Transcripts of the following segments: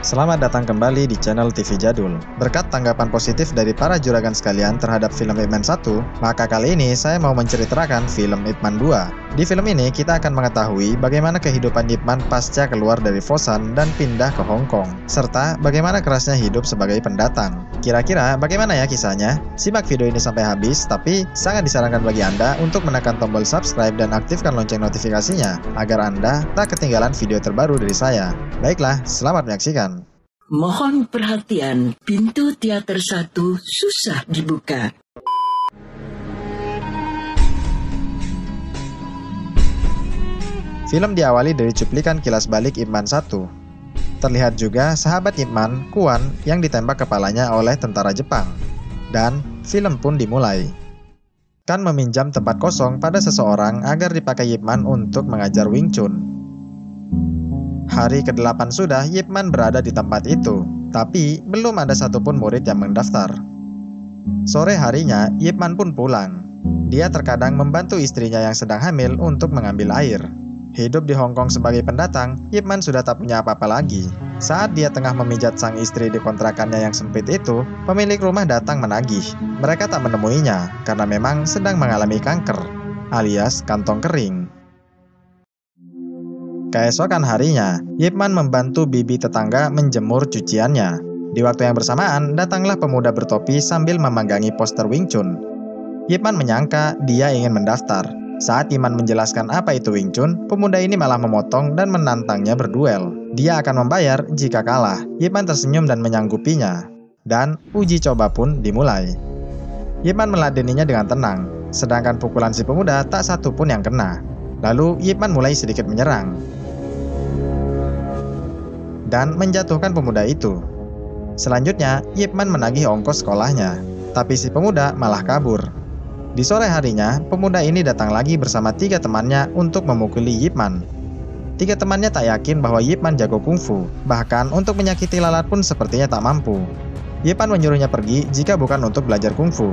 Selamat datang kembali di channel TV Jadul. Berkat tanggapan positif dari para juragan sekalian terhadap film Ip Man 1, maka kali ini saya mau menceritakan film Ip Man 2. Di film ini kita akan mengetahui bagaimana kehidupan Ip Man pasca keluar dari Fosan dan pindah ke Hong Kong, serta bagaimana kerasnya hidup sebagai pendatang. Kira-kira bagaimana ya kisahnya? Simak video ini sampai habis, tapi sangat disarankan bagi Anda untuk menekan tombol subscribe dan aktifkan lonceng notifikasinya, agar Anda tak ketinggalan video terbaru dari saya. Baiklah, selamat menyaksikan. Mohon perhatian, pintu teater 1 susah dibuka. Film diawali dari cuplikan kilas balik Ip Man 1. Terlihat juga sahabat Ip Man, Kuan, yang ditembak kepalanya oleh tentara Jepang. Dan film pun dimulai. Kan meminjam tempat kosong pada seseorang agar dipakai Ip Man untuk mengajar Wing Chun. Hari ke-8 sudah Ip Man berada di tempat itu, tapi belum ada satupun murid yang mendaftar. Sore harinya, Ip Man pun pulang. Dia terkadang membantu istrinya yang sedang hamil untuk mengambil air. Hidup di Hong Kong sebagai pendatang, Ip Man sudah tak punya apa-apa lagi. Saat dia tengah memijat sang istri di kontrakannya yang sempit itu, pemilik rumah datang menagih. Mereka tak menemuinya, karena memang sedang mengalami kanker, alias kantong kering. Keesokan harinya, Ip Man membantu bibi tetangga menjemur cuciannya. Di waktu yang bersamaan, datanglah pemuda bertopi sambil memanggangi poster Wing Chun. Ip Man menyangka dia ingin mendaftar. Saat Ip Man menjelaskan apa itu Wing Chun, pemuda ini malah memotong dan menantangnya berduel. Dia akan membayar jika kalah. Ip Man tersenyum dan menyanggupinya. Dan uji coba pun dimulai. Ip Man meladeninya dengan tenang, sedangkan pukulan si pemuda tak satu pun yang kena. Lalu Ip Man mulai sedikit menyerang dan menjatuhkan pemuda itu. Selanjutnya, Ip Man menagih ongkos sekolahnya, tapi si pemuda malah kabur. Di sore harinya, pemuda ini datang lagi bersama 3 temannya untuk memukuli Ip Man. 3 temannya tak yakin bahwa Ip Man jago kungfu, bahkan untuk menyakiti lalat pun sepertinya tak mampu. Ip Man menyuruhnya pergi jika bukan untuk belajar kungfu,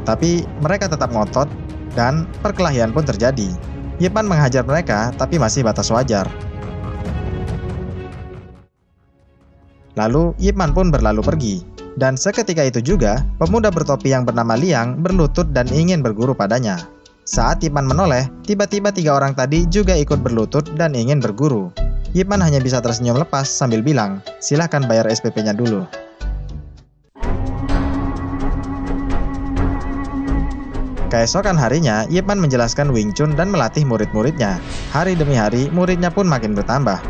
tapi mereka tetap ngotot dan perkelahian pun terjadi. Ip Man menghajar mereka, tapi masih batas wajar. Lalu, Ip Man pun berlalu pergi. Dan seketika itu juga, pemuda bertopi yang bernama Liang berlutut dan ingin berguru padanya. Saat Ip Man menoleh, tiba-tiba 3 orang tadi juga ikut berlutut dan ingin berguru. Ip Man hanya bisa tersenyum lepas sambil bilang, "Silahkan bayar SPP-nya dulu." Keesokan harinya, Ip Man menjelaskan Wing Chun dan melatih murid-muridnya. Hari demi hari, muridnya pun makin bertambah.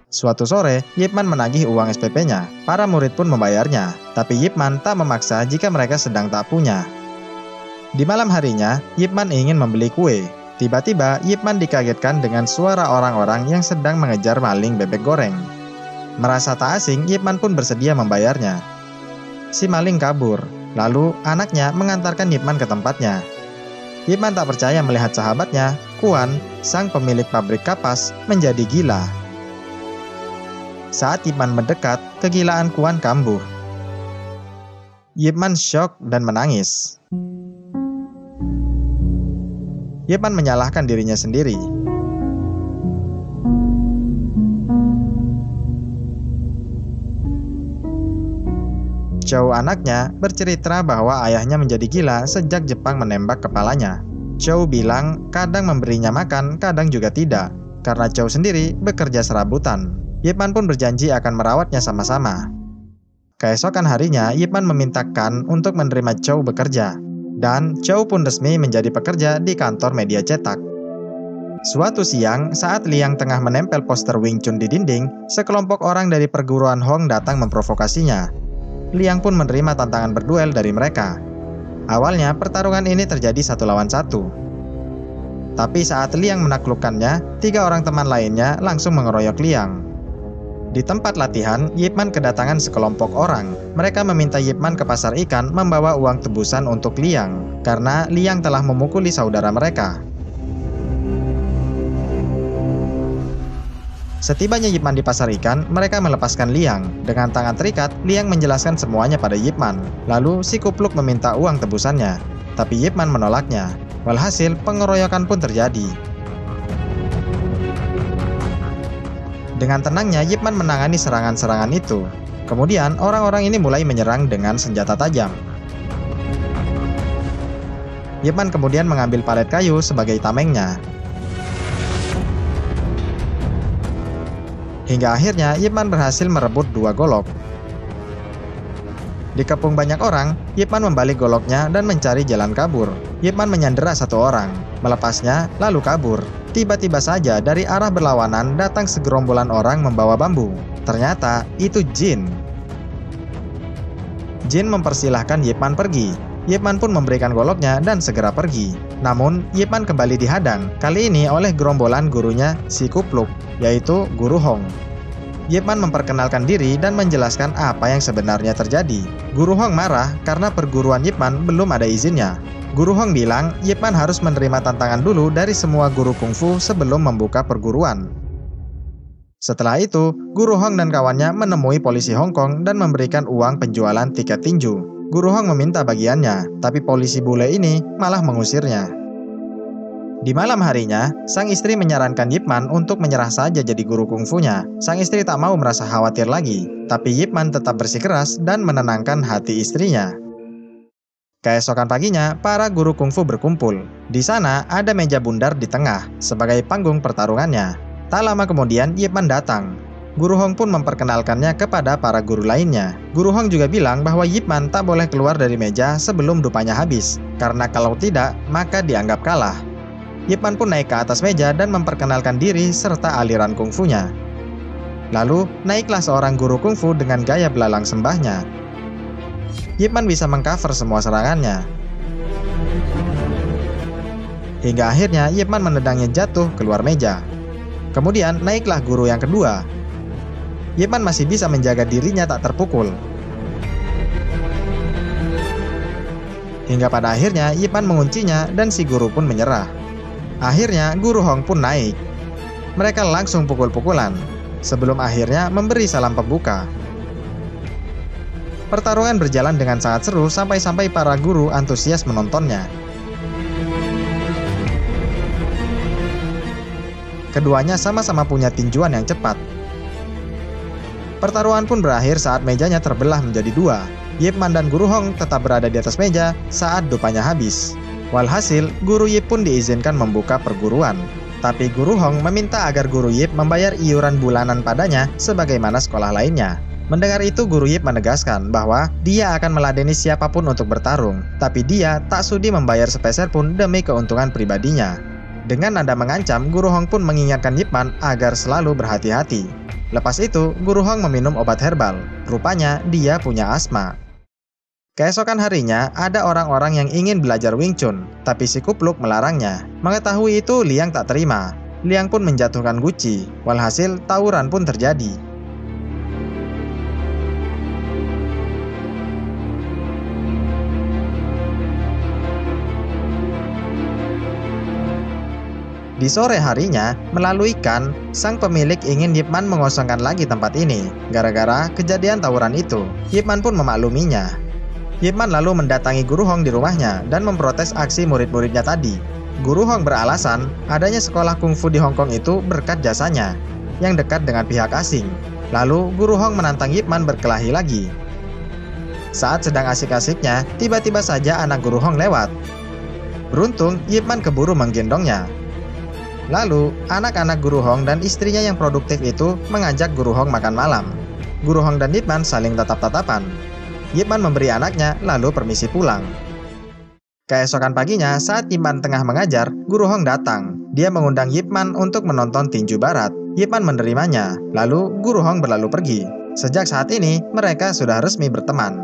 Suatu sore, Ip Man menagih uang SPP-nya. Para murid pun membayarnya, tapi Ip Man tak memaksa jika mereka sedang tak punya. Di malam harinya, Ip Man ingin membeli kue. Tiba-tiba, Ip Man dikagetkan dengan suara orang-orang yang sedang mengejar maling bebek goreng. Merasa tak asing, Ip Man pun bersedia membayarnya. Si maling kabur, lalu anaknya mengantarkan Ip Man ke tempatnya. Ip Man tak percaya melihat sahabatnya, Kuan, sang pemilik pabrik kapas, menjadi gila. Saat Ip Man mendekat, kegilaan Kuan kambuh. Ip Man syok dan menangis. Ip Man menyalahkan dirinya sendiri. Chow anaknya bercerita bahwa ayahnya menjadi gila sejak Jepang menembak kepalanya. Chow bilang kadang memberinya makan, kadang juga tidak, karena Chow sendiri bekerja serabutan. Ip Man pun berjanji akan merawatnya sama-sama. Keesokan harinya, Ip Man memintakan untuk menerima Chow bekerja, dan Chow pun resmi menjadi pekerja di kantor media cetak. Suatu siang, saat Liang tengah menempel poster Wing Chun di dinding, sekelompok orang dari perguruan Hong datang memprovokasinya. Liang pun menerima tantangan berduel dari mereka. Awalnya, pertarungan ini terjadi 1 lawan 1. Tapi saat Liang menaklukkannya, 3 orang teman lainnya langsung mengeroyok Liang. Di tempat latihan, Ip Man kedatangan sekelompok orang. Mereka meminta Ip Man ke pasar ikan membawa uang tebusan untuk Liang, karena Liang telah memukuli saudara mereka. Setibanya Ip Man di pasar ikan, mereka melepaskan Liang. Dengan tangan terikat, Liang menjelaskan semuanya pada Ip Man. Lalu si kupluk meminta uang tebusannya, tapi Ip Man menolaknya. Walhasil, pengeroyokan pun terjadi. Dengan tenangnya, Yip Man menangani serangan-serangan itu. Kemudian, orang-orang ini mulai menyerang dengan senjata tajam. Yip Man kemudian mengambil palet kayu sebagai tamengnya. Hingga akhirnya Yip Man berhasil merebut 2 golok. Dikepung banyak orang, Yip Man membalik goloknya dan mencari jalan kabur. Yip Man menyandera 1 orang, melepasnya lalu kabur. Tiba-tiba saja dari arah berlawanan datang segerombolan orang membawa bambu. Ternyata itu Jin. Jin mempersilahkan Yip Man pergi. Yip Man pun memberikan goloknya dan segera pergi. Namun, Yip Man kembali dihadang, kali ini oleh gerombolan gurunya si Kupluk, yaitu Guru Hong. Yip Man memperkenalkan diri dan menjelaskan apa yang sebenarnya terjadi. Guru Hong marah karena perguruan Yip Man belum ada izinnya. Guru Hong bilang Yip Man harus menerima tantangan dulu dari semua guru kungfu sebelum membuka perguruan. Setelah itu, Guru Hong dan kawannya menemui polisi Hong Kong dan memberikan uang penjualan tiket tinju. Guru Hong meminta bagiannya, tapi polisi bule ini malah mengusirnya. Di malam harinya, sang istri menyarankan Yip Man untuk menyerah saja jadi guru kungfunya. Sang istri tak mau merasa khawatir lagi, tapi Yip Man tetap bersikeras dan menenangkan hati istrinya. Keesokan paginya, para guru kungfu berkumpul. Di sana ada meja bundar di tengah sebagai panggung pertarungannya. Tak lama kemudian Yip Man datang. Guru Hong pun memperkenalkannya kepada para guru lainnya. Guru Hong juga bilang bahwa Yip Man tak boleh keluar dari meja sebelum dupanya habis, karena kalau tidak, maka dianggap kalah. Yip Man pun naik ke atas meja dan memperkenalkan diri serta aliran kungfunya. Lalu, naiklah seorang guru kungfu dengan gaya belalang sembahnya. Yip Man bisa mengcover semua serangannya. Hingga akhirnya Yip Man menendangnya jatuh keluar meja. Kemudian naiklah guru yang kedua. Yip Man masih bisa menjaga dirinya tak terpukul. Hingga pada akhirnya Yip Man menguncinya dan si guru pun menyerah. Akhirnya Guru Hong pun naik. Mereka langsung pukul-pukulan, sebelum akhirnya memberi salam pembuka. Pertarungan berjalan dengan sangat seru sampai-sampai para guru antusias menontonnya. Keduanya sama-sama punya tinjuan yang cepat. Pertarungan pun berakhir saat mejanya terbelah menjadi 2. Yip Man dan Guru Hong tetap berada di atas meja saat dupanya habis. Walhasil, Guru Yip pun diizinkan membuka perguruan. Tapi Guru Hong meminta agar Guru Yip membayar iuran bulanan padanya sebagaimana sekolah lainnya. Mendengar itu, Guru Yip menegaskan bahwa dia akan meladeni siapapun untuk bertarung, tapi dia tak sudi membayar sepeser pun demi keuntungan pribadinya. Dengan nada mengancam, Guru Hong pun mengingatkan Yip Man agar selalu berhati-hati. Lepas itu, Guru Hong meminum obat herbal. Rupanya dia punya asma. Keesokan harinya, ada orang-orang yang ingin belajar Wing Chun, tapi si Kupluk melarangnya. Mengetahui itu, Liang tak terima. Liang pun menjatuhkan Guci. Walhasil, tawuran pun terjadi. Di sore harinya, melalui Kan, sang pemilik ingin Yip Man mengosongkan lagi tempat ini. Gara-gara kejadian tawuran itu, Yip Man pun memakluminya. Yip Man lalu mendatangi Guru Hong di rumahnya dan memprotes aksi murid-muridnya tadi. Guru Hong beralasan adanya sekolah kungfu di Hong Kong itu berkat jasanya, yang dekat dengan pihak asing. Lalu Guru Hong menantang Yip Man berkelahi lagi. Saat sedang asik-asiknya, tiba-tiba saja anak Guru Hong lewat. Beruntung, Yip Man keburu menggendongnya. Lalu, anak-anak Guru Hong dan istrinya yang produktif itu mengajak Guru Hong makan malam. Guru Hong dan Yip Man saling tatap-tatapan. Yip Man memberi anaknya, lalu permisi pulang. Keesokan paginya, saat Yip Man tengah mengajar, Guru Hong datang. Dia mengundang Yip Man untuk menonton tinju barat. Yip Man menerimanya, lalu Guru Hong berlalu pergi. Sejak saat ini, mereka sudah resmi berteman.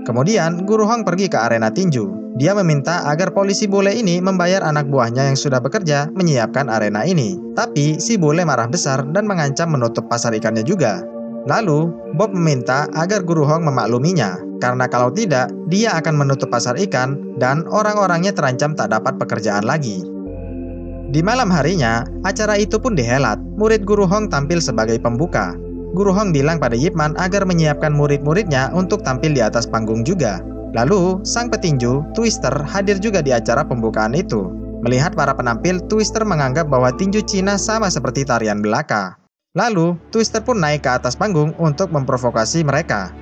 Kemudian, Guru Hong pergi ke arena tinju. Dia meminta agar polisi bule ini membayar anak buahnya yang sudah bekerja menyiapkan arena ini. Tapi, si bule marah besar dan mengancam menutup pasar ikannya juga. Lalu, Bob meminta agar Guru Hong memakluminya, karena kalau tidak, dia akan menutup pasar ikan dan orang-orangnya terancam tak dapat pekerjaan lagi. Di malam harinya, acara itu pun dihelat. Murid Guru Hong tampil sebagai pembuka. Guru Hong bilang pada Yip Man agar menyiapkan murid-muridnya untuk tampil di atas panggung juga. Lalu, sang petinju, Twister, hadir juga di acara pembukaan itu. Melihat para penampil, Twister menganggap bahwa tinju Cina sama seperti tarian belaka. Lalu, Twister pun naik ke atas panggung untuk memprovokasi mereka.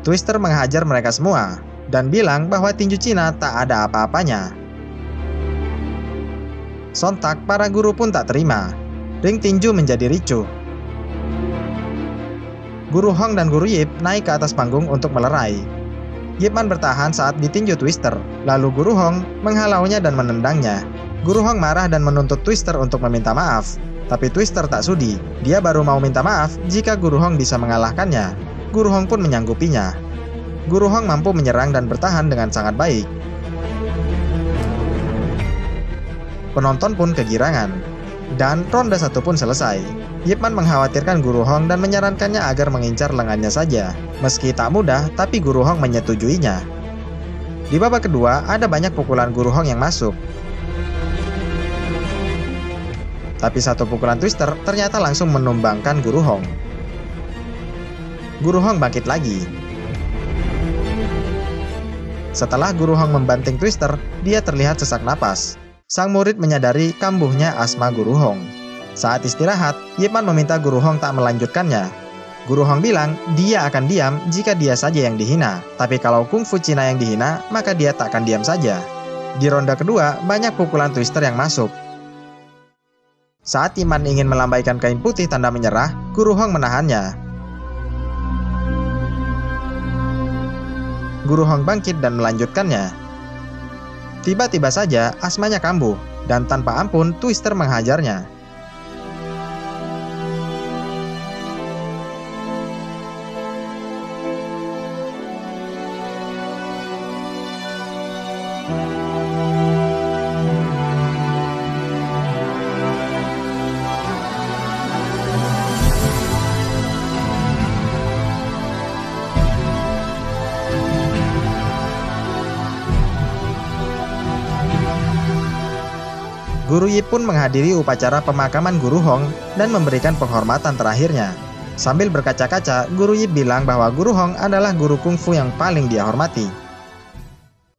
Twister menghajar mereka semua, dan bilang bahwa tinju Cina tak ada apa-apanya. Sontak, para guru pun tak terima. Ring tinju menjadi ricuh. Guru Hong dan Guru Yip naik ke atas panggung untuk melerai. Yip Man bertahan saat ditinju Twister, lalu Guru Hong menghalaunya dan menendangnya. Guru Hong marah dan menuntut Twister untuk meminta maaf. Tapi Twister tak sudi, dia baru mau minta maaf jika Guru Hong bisa mengalahkannya. Guru Hong pun menyanggupinya. Guru Hong mampu menyerang dan bertahan dengan sangat baik. Penonton pun kegirangan. Dan ronde 1 pun selesai. Yip Man mengkhawatirkan Guru Hong dan menyarankannya agar mengincar lengannya saja. Meski tak mudah, tapi Guru Hong menyetujuinya. Di babak kedua, ada banyak pukulan Guru Hong yang masuk. Tapi satu pukulan Twister ternyata langsung menumbangkan Guru Hong. Guru Hong bangkit lagi. Setelah Guru Hong membanting Twister, dia terlihat sesak napas. Sang murid menyadari kambuhnya asma Guru Hong. Saat istirahat, Yip Man meminta Guru Hong tak melanjutkannya. Guru Hong bilang dia akan diam jika dia saja yang dihina. Tapi kalau kungfu Cina yang dihina, maka dia tak akan diam saja. Di ronde kedua, banyak pukulan Twister yang masuk. Saat Yip Man ingin melambaikan kain putih tanda menyerah, Guru Hong menahannya. Guru Hong bangkit dan melanjutkannya. Tiba-tiba saja asmanya kambuh, dan tanpa ampun Twister menghajarnya. Guru Yip pun menghadiri upacara pemakaman Guru Hong dan memberikan penghormatan terakhirnya. Sambil berkaca-kaca, Guru Yip bilang bahwa Guru Hong adalah guru kungfu yang paling dia hormati.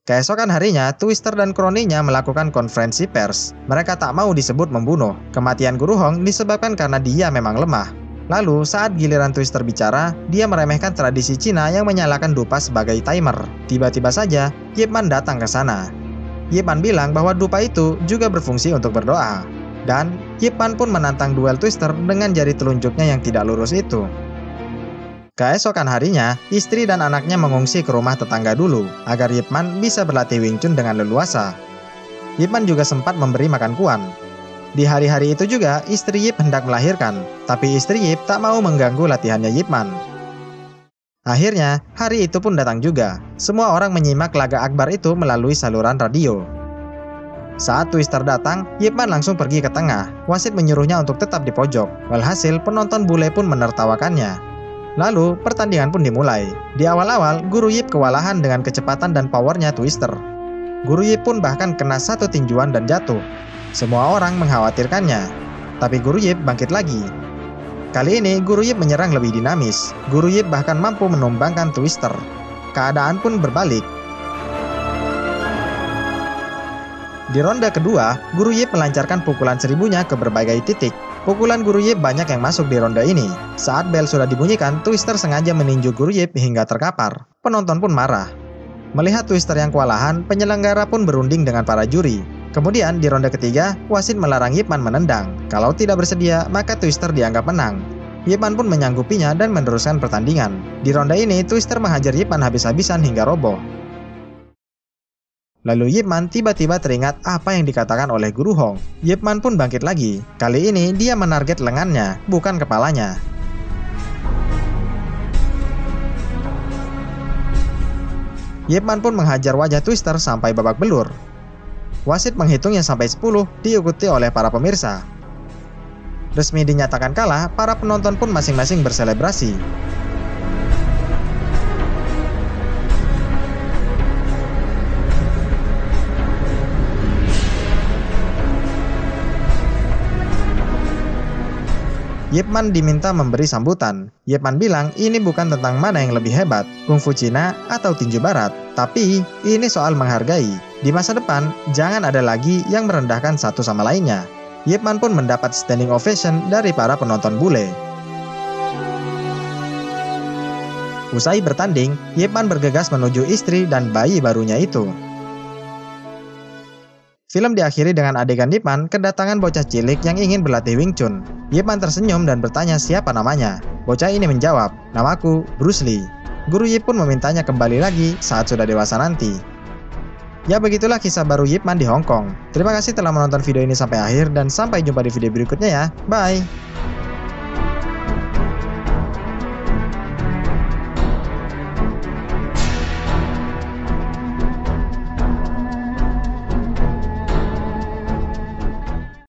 Keesokan harinya, Twister dan kroninya melakukan konferensi pers. Mereka tak mau disebut membunuh. Kematian Guru Hong disebabkan karena dia memang lemah. Lalu, saat giliran Twister bicara, dia meremehkan tradisi Cina yang menyalakan dupa sebagai timer. Tiba-tiba saja, Yip Man datang ke sana. Yip Man bilang bahwa dupa itu juga berfungsi untuk berdoa. Dan Yip Man pun menantang duel Twister dengan jari telunjuknya yang tidak lurus itu. Keesokan harinya, istri dan anaknya mengungsi ke rumah tetangga dulu, agar Yip Man bisa berlatih Wing Chun dengan leluasa. Yip Man juga sempat memberi makan Kuan. Di hari-hari itu juga, istri Yip hendak melahirkan, tapi istri Yip tak mau mengganggu latihannya Yip Man. Akhirnya, hari itu pun datang juga. Semua orang menyimak laga akbar itu melalui saluran radio. Saat Twister datang, Yip Man langsung pergi ke tengah. Wasit menyuruhnya untuk tetap di pojok. Walhasil, penonton bule pun menertawakannya. Lalu, pertandingan pun dimulai. Di awal-awal, Guru Yip kewalahan dengan kecepatan dan powernya Twister. Guru Yip pun bahkan kena satu tinjuan dan jatuh. Semua orang mengkhawatirkannya. Tapi Guru Yip bangkit lagi. Kali ini, Guru Yip menyerang lebih dinamis. Guru Yip bahkan mampu menumbangkan Twister. Keadaan pun berbalik. Di ronde kedua, Guru Yip melancarkan pukulan seribunya ke berbagai titik. Pukulan Guru Yip banyak yang masuk di ronde ini. Saat bel sudah dibunyikan, Twister sengaja meninju Guru Yip hingga terkapar. Penonton pun marah. Melihat Twister yang kewalahan, penyelenggara pun berunding dengan para juri. Kemudian di ronde ketiga, wasit melarang Yip Man menendang. Kalau tidak bersedia, maka Twister dianggap menang. Yip Man pun menyanggupinya dan meneruskan pertandingan. Di ronde ini, Twister menghajar Yip Man habis-habisan hingga roboh. Lalu Yip Man tiba-tiba teringat apa yang dikatakan oleh Guru Hong. Yip Man pun bangkit lagi. Kali ini dia menarget lengannya, bukan kepalanya. Yip Man pun menghajar wajah Twister sampai babak belur. Wasit menghitungnya sampai 10, diikuti oleh para pemirsa. Resmi dinyatakan kalah, para penonton pun masing-masing berselebrasi. Yip Man diminta memberi sambutan. Yip Man bilang ini bukan tentang mana yang lebih hebat, kungfu Cina atau tinju barat, tapi ini soal menghargai. Di masa depan, jangan ada lagi yang merendahkan satu sama lainnya. Yip Man pun mendapat standing ovation dari para penonton bule. Usai bertanding, Yip Man bergegas menuju istri dan bayi barunya itu. Film diakhiri dengan adegan Yip Man kedatangan bocah cilik yang ingin berlatih Wing Chun. Yip Man tersenyum dan bertanya siapa namanya. Bocah ini menjawab, "Namaku Bruce Lee." Guru Yip pun memintanya kembali lagi saat sudah dewasa nanti. Ya begitulah kisah baru Yip Man di Hong Kong. Terima kasih telah menonton video ini sampai akhir dan sampai jumpa di video berikutnya ya. Bye!